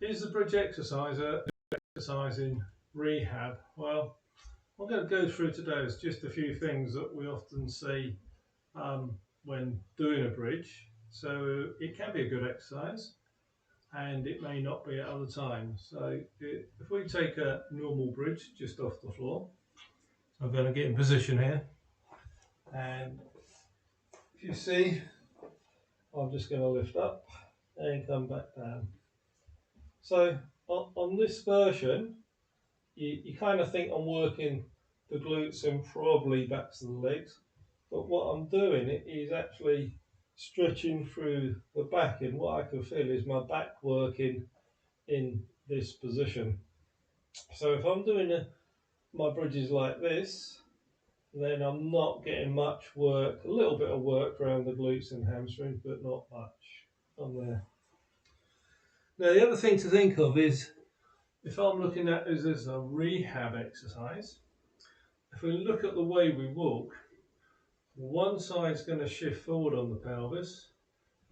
Is the bridge exercise a exercise in rehab? Well, I'm going to go through today is just a few things that we often see when doing a bridge. So it can be a good exercise and it may not be at other times. So if we take a normal bridge just off the floor, I'm going to get in position here, and if you see, I'm just going to lift up and come back down. So on this version, you kind of think I'm working the glutes and probably backs of the legs, but what I'm doing is actually stretching through the back, and what I can feel is my back working in this position. So if I'm doing my bridges like this, then I'm not getting much work, a little bit of work around the glutes and hamstrings, but not much on there. Now the other thing to think of is, if I'm looking at this as a rehab exercise, if we look at the way we walk, one side's going to shift forward on the pelvis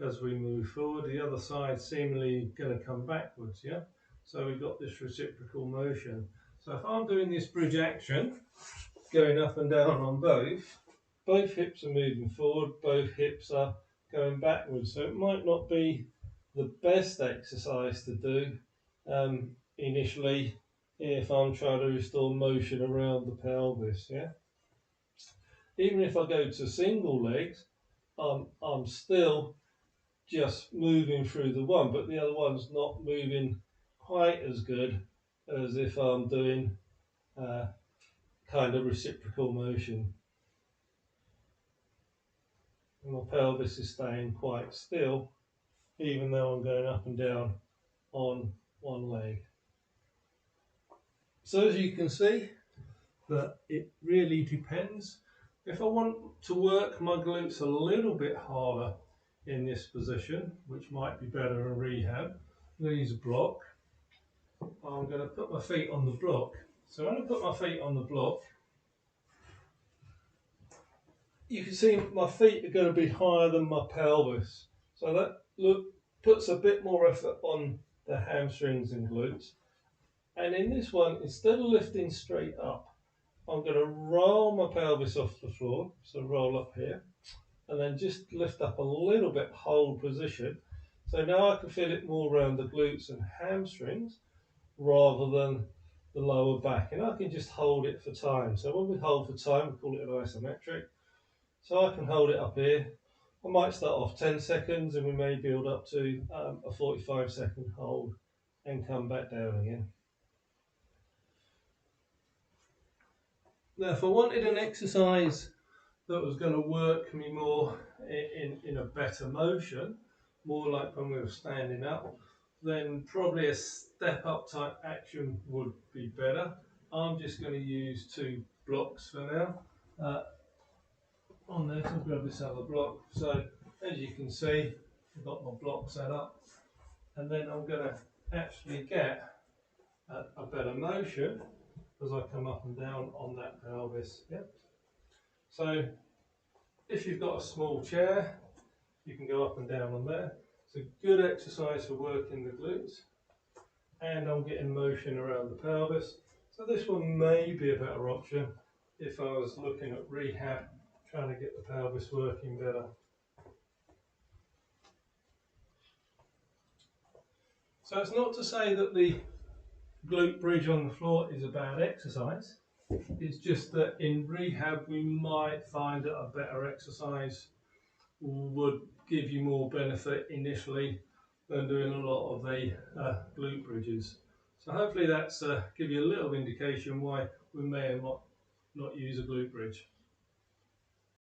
as we move forward, the other side seemingly going to come backwards, yeah? So we've got this reciprocal motion. So if I'm doing this bridge action, going up and down on both hips are moving forward, both hips are going backwards. So it might not be the best exercise to do initially if I'm trying to restore motion around the pelvis, yeah? Even if I go to single legs, I'm still just moving through the one, but the other one's not moving quite as good as if I'm doing kind of reciprocal motion. And my pelvis is staying quite still, even though I'm going up and down on one leg. So as you can see, that it really depends. If I want to work my glutes a little bit harder in this position, which might be better in rehab, I'm going to use a block. I'm going to put my feet on the block. So when I put my feet on the block, you can see my feet are going to be higher than my pelvis. So that puts a bit more effort on the hamstrings and glutes. And in this one, instead of lifting straight up, I'm going to roll my pelvis off the floor, so roll up here, and then just lift up a little bit, hold position. So now I can feel it more around the glutes and hamstrings rather than the lower back, and I can just hold it for time. So when we hold for time, we call it an isometric. So I can hold it up here. I might start off 10 seconds and we may build up to a 45-second hold and come back down again. Now if I wanted an exercise that was going to work me more in a better motion, more like when we were standing up, then probably a step up type action would be better. I'm just going to use 2 blocks for now. On there, so I'll grab this other block. So as you can see, I've got my block set up, and then I'm going to actually get a better motion as I come up and down on that pelvis. Yep. So if you've got a small chair, you can go up and down on there. It's a good exercise for working the glutes, and I'm getting motion around the pelvis. So this one may be a better option if I was looking at rehab, trying to get the pelvis working better. So it's not to say that the glute bridge on the floor is a bad exercise. It's just that in rehab we might find that a better exercise would give you more benefit initially than doing a lot of the glute bridges. So hopefully that's give you a little indication why we may not use a glute bridge.